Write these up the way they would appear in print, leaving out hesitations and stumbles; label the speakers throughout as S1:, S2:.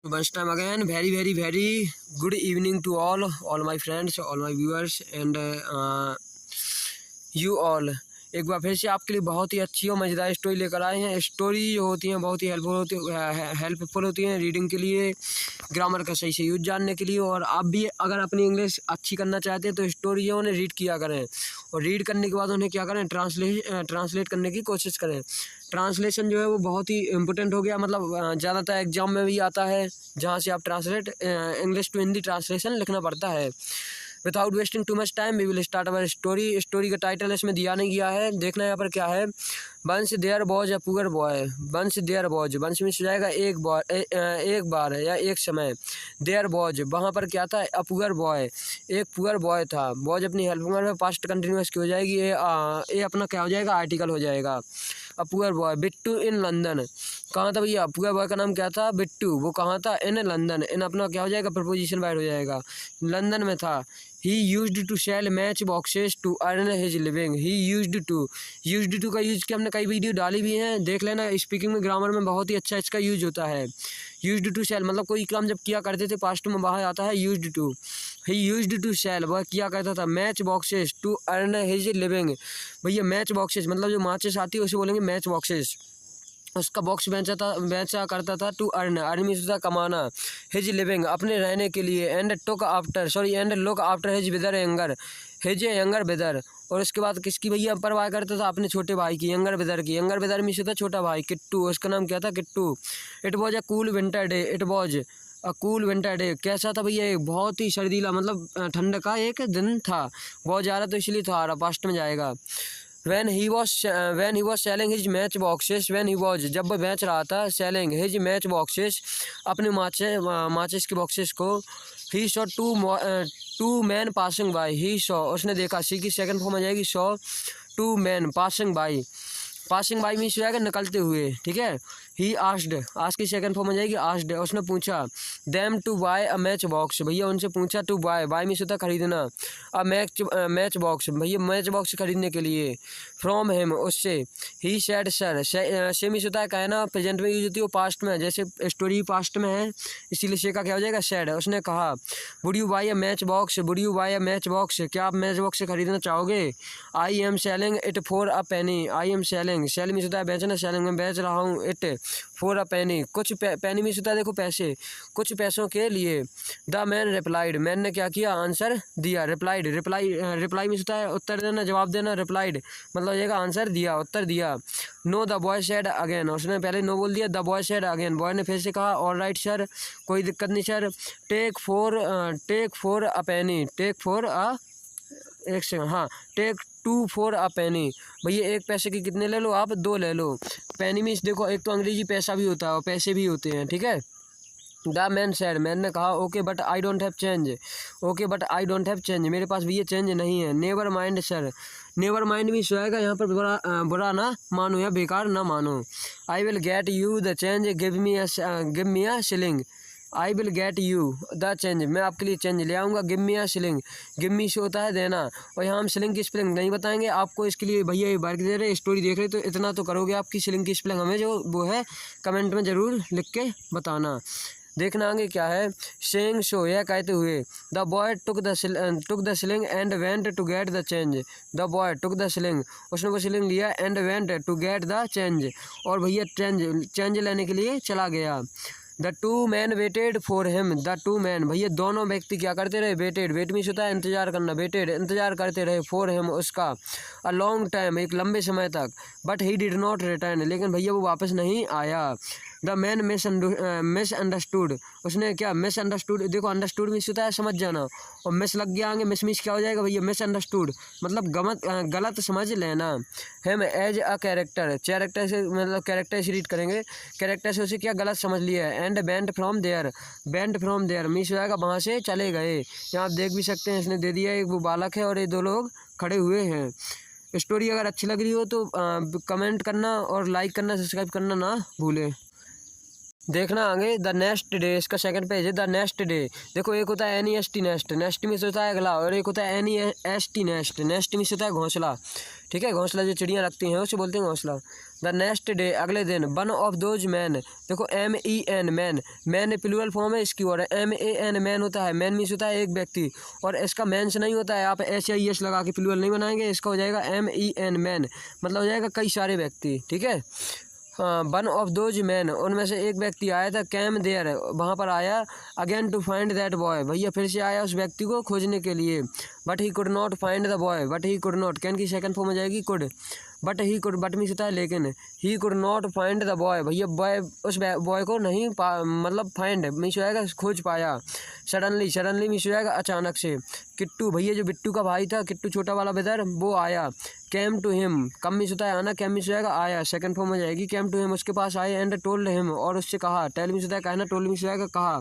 S1: Once time again, very good evening to all my friends, all my viewers and you all। एक बार फिर से आपके लिए बहुत ही अच्छी और मज़ेदार स्टोरी लेकर आए हैं। स्टोरी जो होती हैं बहुत ही हेल्पफुल होती हैं रीडिंग के लिए, ग्रामर का सही से यूज जानने के लिए। और आप भी अगर अपनी इंग्लिश अच्छी करना चाहते हैं तो स्टोरी जो उन्हें रीड किया करें, और रीड करने के बाद उन्हें क्या करें, ट्रांसलेट करने की कोशिश करें। ट्रांसलेशन जो है वो बहुत ही इम्पोर्टेंट हो गया, मतलब ज़्यादातर एग्जाम में भी आता है जहाँ से आप इंग्लिश टू हिंदी ट्रांसलेशन लिखना पड़ता है। Without wasting too much time we will start our story. Story का टाइटल इसमें दिया नहीं गया है, देखना यहाँ पर क्या है। Once there was a poor boy. Once there was, once में जाएगा एक बार या एक समय। देयर वॉज, वहाँ पर क्या था, अ पुअर बॉय, एक पुअर बॉय था। वॉज अपनी हेल्पफुल में पास्ट कंटिन्यूअस की हो जाएगी, ये अपना क्या हो जाएगा, आर्टिकल हो जाएगा। अ poor boy Bittu in London. कहाँ था भैया, पुअर बॉय का नाम क्या था, बिट्टू। वो कहाँ था, इन लंदन। इन अपना क्या हो जाएगा, प्रपोजिशन वाइड हो जाएगा, लंदन में था। He used to sell match boxes to earn his living. He used to का यूज किया, हमने कई वीडियो डाली भी हैं, देख लेना। स्पीकिंग में, ग्रामर में बहुत ही अच्छा इसका यूज होता है। यूज्ड टू सेल मतलब कोई काम जब किया करते थे पास्ट में, वहाँ आता है used to. He used to sell, वह किया करता था match boxes to earn his living. भैया मैच बॉक्सेस मतलब जो माचिस आती है उसे बोलेंगे मैच बॉक्सेस। उसका बॉक्स बेचा करता था। टू अर्न मीन्स था कमाना। हिज लिविंग अपने रहने के लिए। And look after his brother younger, his younger brother. और उसके बाद किसकी भैया परवाह करता था, अपने छोटे भाई की, यंगर ब्रदर की। यंगर ब्रदर मीन्स था छोटा भाई, किट्टू। उसका नाम क्या था, Kittu. It was a cool winter day. It was a cool winter day, कैसा था भैया, एक बहुत ही सर्दीला मतलब ठंड का एक दिन था। बहुत ज़्यादा तो इसलिए था, पास्ट में जाएगा। when he was selling his match boxes, जब वह बेच रहा था, selling his match boxes अपने माचिस के बॉक्सेस को। he saw two men passing by। he saw उसने देखा, सी की सेकंड फॉर्म आ जाएगी saw two men passing by। Passing by means जाएगा निकलते हुए, ठीक है। ही आस्ड, आज की सेकंड फॉर्म हो जाएगी आस्ड। उसने पूछा them to buy a match box, भैया उनसे पूछा टू बाय मीन्स होता खरीदना। अ मैच बॉक्स, भैया मैच बॉक्स खरीदने के लिए। फ्रॉम हिम, उससे। He said sir, say means होता है कहना, प्रेजेंट में यूज होती है, वो पास्ट में है, जैसे स्टोरी पास्ट में है इसीलिए से का क्या हो जाएगा, सेड। उसने कहा would you buy a match box, क्या आप मैच बॉक्स खरीदना चाहोगे। I am selling it for a penny. I am selling, sell means होता है बेचना, सेलिंग में बेच रहा हूँ, इट फॉर अ पेनी, कुछ पेनी मीन्स होता है देखो पैसे, कुछ पैसों के लिए। द मैन रिप्लाइड, मैन ने क्या किया, आंसर दिया। रिप्लाई मीन्स होता है उत्तर देना, जवाब देना। रिप्लाइड मतलब ये आंसर दिया, उत्तर दिया। No, the boy said again, उसने पहले नो बोल दिया। The boy said again, boy ने फिर से कहा ऑल राइट सर, कोई दिक्कत नहीं सर। टेक फॉर अ पेनी, एक सेकंड, हाँ, टेक टू फॉर अ पेनी, भैया एक पैसे के कितने ले लो आप, दो ले लो। पेनी मीन्स देखो एक तो अंग्रेजी पैसा भी होता है और पैसे भी होते हैं, ठीक है। द मैन सैड, मैन ने कहा okay but I don't have change, मेरे पास भी ये चेंज नहीं है। Never mind sir, never mind means आएगा यहाँ पर बुरा ना मानो या बेकार ना मानो। I will get you the change, give me a shilling. I will get you the change, मैं आपके लिए चेंज ले आऊँगा। Give me a shilling, give me से होता है देना, और यहाँ हम शिलिंग की स्पेलिंग नहीं बताएंगे आपको, इसके लिए भैया ये वर्क दे रहे, स्टोरी देख रहे, तो इतना तो करोगे, आपकी शिलिंग की स्पेलिंग हमें जो वो है कमेंट में ज़रूर लिख के बताना। देखना आगे क्या है। सेइंग सो, यह कहते हुए। The boy took the shilling and went to get the change. The boy took the shilling, उसने वो शिलिंग लिया, and went to get the change, और भैया चेंज लेने के लिए चला गया। The two man waited for him, the two man, भैया दोनों व्यक्ति क्या करते रहे, वेट मीन्स होता है इंतजार करना, वेटेड इंतजार करते रहे, फॉर हिम उसका, अ लॉन्ग टाइम एक लंबे समय तक। But he did not return, लेकिन भैया वो वापस नहीं आया। द मैन मिस अंडरस्टूड, उसने क्या मिस अंडरस्टूड, देखो अंडरस्टूड मीन्स होता है समझ जाना, और मिस लग गया आगे, मिस मीन्स क्या हो जाएगा भैया, मिस अंडरस्टूड मतलब गलत समझ लेना। Him as a character, character से मतलब कैरेक्टर से रीड करेंगे, कैरेक्टर से उसे क्या गलत समझ लिया है। And went from there means हो जाएगा वहाँ से चले गए। यहाँ आप देख भी सकते हैं, इसने दे दिया, एक वो बालक है और ये दो लोग खड़े हुए हैं। स्टोरी अगर अच्छी लग रही हो तो कमेंट करना और लाइक करना, सब्सक्राइब करना ना भूलें। देखना आगे द नेक्स्ट डे, इसका सेकंड पेज है। द नेक्स्ट डे, देखो एक होता है NEST नेस्ट, नेस्ट मीन्स होता है अगला, और एक होता है NEST नेस्ट, नेस्ट मीन्स होता है घोंसला, ठीक है, घोंसला जो चिड़ियाँ रखती हैं उसे बोलते हैं घोंसला। द नेक्स्ट डे, अगले दिन, वन ऑफ दोज मैन, देखो MEN man, man plural form है इसकी, और MAN मैन होता है, मैन मीन्स होता है एक व्यक्ति, और इसका मैंस नहीं होता है, आप SIS लगा के प्लूरल नहीं बनाएंगे, इसका हो जाएगा MEN मैन, मतलब हो जाएगा कई सारे व्यक्ति। ठीक है, वन ऑफ दोज मैन, उनमें से एक व्यक्ति आया था, कैम देयर, वहाँ पर आया, again to find that boy, भैया फिर से आया उस व्यक्ति को खोजने के लिए, but he could not find the boy, but he could not, can की सेकंड फॉर्म हो जाएगी could, but he could, but means होता है लेकिन, he could not find the boy, भैया बॉय उस बॉय को नहीं मतलब फाइंड मीन्स हो जाएगा खोज पाया। सडनली, सडनली मीन्स हो जाएगा अचानक से। किट्टू, भैया जो बिट्टू का भाई था, किट्टू छोटा वाला ब्रदर, वो आया। Came to him, come means होता है आना, केम मीन्स हो जाएगा आया, सेकंड फॉर्म हो जाएगी। केम टू हिम, उसके पास आए, एंड टोल्ड हिम, और उससे कहा, टेल मीन्स होता है कहना, टोल्ड मीन्स हो जाएगा कहा,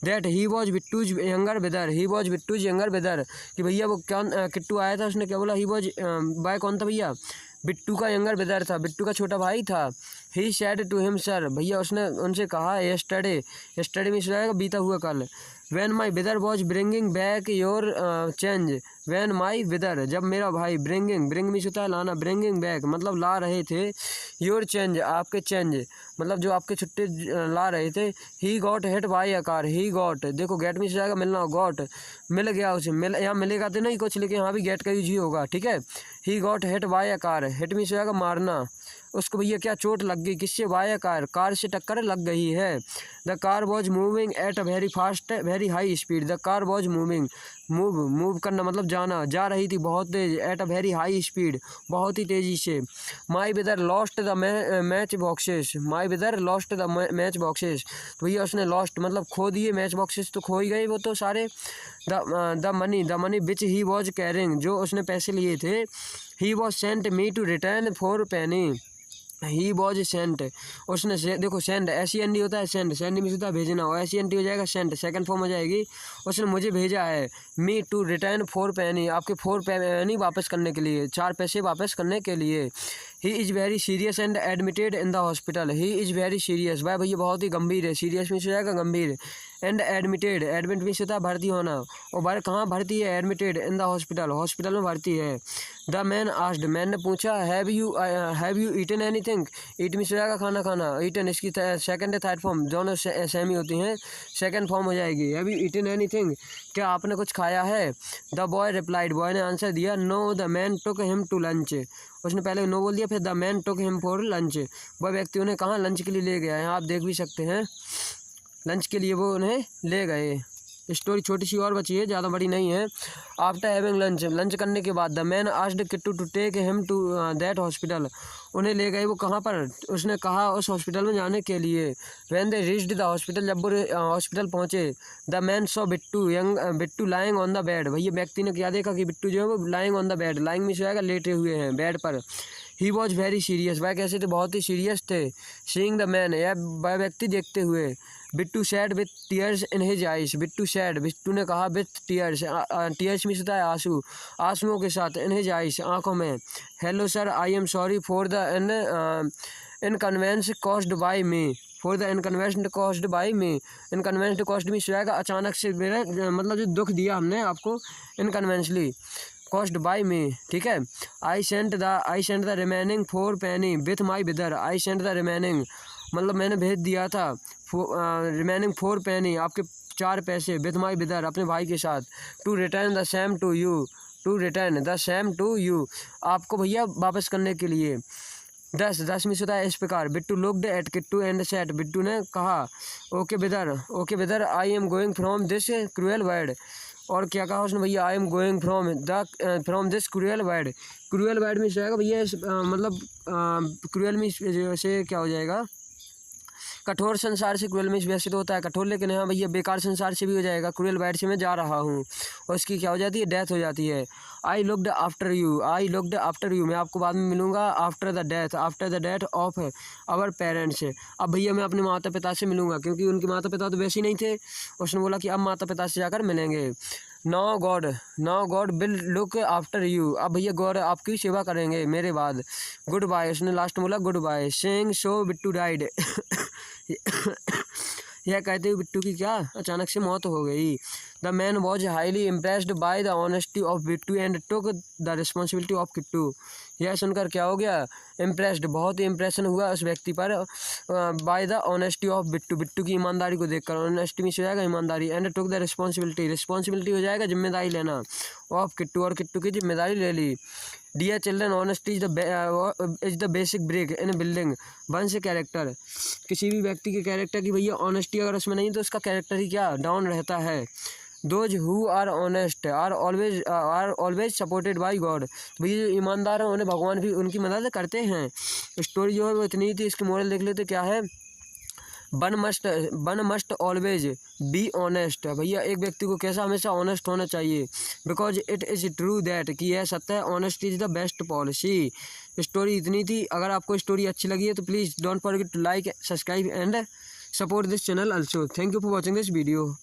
S1: that he was Bittu's younger brother, he was Bittu's younger brother, कि भैया वो क्या किट्टू आया था, उसने क्या बोला, ही वॉज, बॉय कौन था भैया, बिट्टू का यंगर ब्रदर था, बिट्टू का छोटा भाई था। ही सैड टू हिम सर, भैया उसने उनसे कहा, यस्टरडे, यस्टरडे मीन्स हो जाएगा बीता हुआ कल। When my brother was bringing back your change, when my brother, जब मेरा भाई, ब्रिंगिंग, ब्रिंग मीन्स होता है लाना, ब्रिंगिंग बैक मतलब ला रहे थे, योर चेंज आपके चेंज मतलब जो आपके छुट्टे ला रहे थे। He got hit by a car, he got, देखो गेट मीन्स हो जाएगा मिलना, गॉट मिल गया उसे, मिल यहाँ मिलेगा तो नहीं कुछ, लेकिन यहाँ भी गेट का यूज ही होगा। ठीक है, he got hit by a car, hit means हो जाएगा मारना, उसको भैया क्या चोट लग गई, किससे, बाय कार, कार से टक्कर लग गई है। The car was moving at a very fast very high speed, the car was moving, move करना मतलब जाना, जा रही थी बहुत तेज, at a very high speed बहुत ही तेज़ी से। My brother lost the matchboxes, my brother lost the matchboxes, तो भैया उसने लॉस्ट मतलब खो दिए, मैच बॉक्सेस तो खो ही गए वो तो सारे। The money which he was carrying, जो उसने पैसे लिए थे। He was sent me to return for penny, he was sent, उसने देखो सेंड, SEND होता है सेंड, सेंड मीन्स होता है भेजना, और SENT हो जाएगा सेंट, सेकंड फॉर्म हो जाएगी, उसने मुझे भेजा है। मी टू रिटर्न 4 पेनी, आपके 4 पेनी वापस करने के लिए, 4 पैसे वापस करने के लिए। He is very serious and admitted in the hospital, he is very serious, भाई भैया बहुत ही गंभीर है, सीरियस मीन्स हो जाएगा गंभीर, एंड एडमिटेड, एडमिट मीन्स होता है भर्ती होना, और कहाँ भर्ती है, admitted in the hospital, hospital में भर्ती है। द मैन आस्ड, मैन ने पूछा, have you eaten anything, eat means हो जाएगा खाना खाना, ईटन इसकी सेकंड है थर्ड फॉर्म दोनों सेम ही होती हैं, सेकंड फॉर्म हो जाएगी। हैव यू ईटन एनीथिंग, क्या आपने कुछ खाया है। द बॉय रिप्लाइड, बॉय ने आंसर दिया, no the man took him to lunch, उसने पहले नो बोल दिया, फिर the man took him for lunch, वह व्यक्ति उन्हें कहाँ लंच के लिए ले गया है, आप देख भी सकते हैं, लंच के लिए वो उन्हें ले गए। स्टोरी छोटी सी और बची है, ज़्यादा बड़ी नहीं है। आफ्टर हैविंग लंच, लंच करने के बाद, the man asked Kittu to take him to that hospital, उन्हें ले गए वो कहाँ पर, उसने कहा उस हॉस्पिटल में जाने के लिए। When they reached the hospital, जब वो हॉस्पिटल पहुँचे, the man saw Bittu lying on the bed, भैया व्यक्ति ने क्या देखा कि बिट्टू जो है वो lying on the bed, lying में जाएगा लेटे हुए हैं बेड पर। ही वॉज वेरी सीरियस, वह कैसे थे, बहुत ही सीरियस थे। सीइंग द मैन, यह वह व्यक्ति देखते हुए। Bittu sad with tears in his ice, Bittu sad, Bittu ने कहा विथ टीयर्स, टीयर्स मीन्स होता है आंसू, आंसुओं के साथ, इन हिज आइस आँखों में। Hello sir, I am sorry for the inconvenience caused by me, for the inconvenience caused by me, inconvenience caused means जाएगा अचानक से मेरे मतलब जो दुख दिया हमने आपको, इनकन्वेंसली कॉस्ड बाई मी। ठीक है, I sent the remaining 4 Penney with my brother, I sent the remaining मतलब मैंने भेज दिया था, रिमेनिंग 4 पेनी आपके 4 पैसे, विथ माई ब्रदर अपने भाई के साथ, to return the same to you, to return the same to you आपको भैया वापस करने के लिए। 10 मिस होता है इस प्रकार। Bittu looked at Kittu and said, Bittu ने कहा okay brother I am going from this cruel world, और क्या कहा उसने भैया, I am going from this cruel world, cruel world में जाएगा भैया मतलब क्रूएल में से क्या हो जाएगा, कठोर संसार से, क्रूएल में वैसे तो होता है कठोर, लेकिन हाँ भैया बेकार संसार से भी हो जाएगा, क्रूएल वर्ल्ड से मैं जा रहा हूँ, और उसकी क्या हो जाती है, डेथ हो जाती है। आई लुक्ड आफ्टर यू, मैं आपको बाद में मिलूंगा, after the death of our parents, अब भैया मैं अपने माता पिता से मिलूंगा, क्योंकि उनके माता पिता तो वैसे ही नहीं थे, उसने बोला कि अब माता पिता से जाकर मिलेंगे। Now God will look after you, अब भैया गॉड आपकी सेवा करेंगे मेरे बाद। गुड बाय, उसने लास्ट बोला good bye. Saying so Bittu died यह कहते हुए बिट्टू की क्या अचानक से मौत हो गई। The man was highly impressed by the honesty of Bittu and took the responsibility of Kittu, यह सुनकर क्या हो गया, इम्प्रेस्ड, बहुत ही इम्प्रेशन हुआ उस व्यक्ति पर by the honesty of Bittu, Bittu की ईमानदारी को देखकर। ऑनेस्टी में हो जाएगा ईमानदारी, and took the responsibility, responsibility हो जाएगा जिम्मेदारी लेना, ऑफ किट्टू, और किट्टू की जिम्मेदारी ले ली। Dear children, honesty is the basic brick in building one's character. किसी भी व्यक्ति के कैरेक्टर की भैया ऑनेस्टी अगर उसमें नहीं तो उसका कैरेक्टर ही क्या डाउन रहता है। Those who are honest are always supported by God, भैया जो ईमानदार हैं उन्हें भगवान भी उनकी मदद करते हैं। स्टोरी जो है वो इतनी थी, इसकी मोरल देख लेते क्या है। One must always be honest, भैया एक व्यक्ति को कैसा हमेशा ऑनेस्ट होना चाहिए, because it is true that, कि यह सत्य है, honesty is the best policy. Story इतनी थी। अगर आपको स्टोरी अच्छी लगी है तो please don't forget to like, subscribe and support this channel also. Thank you for watching this video.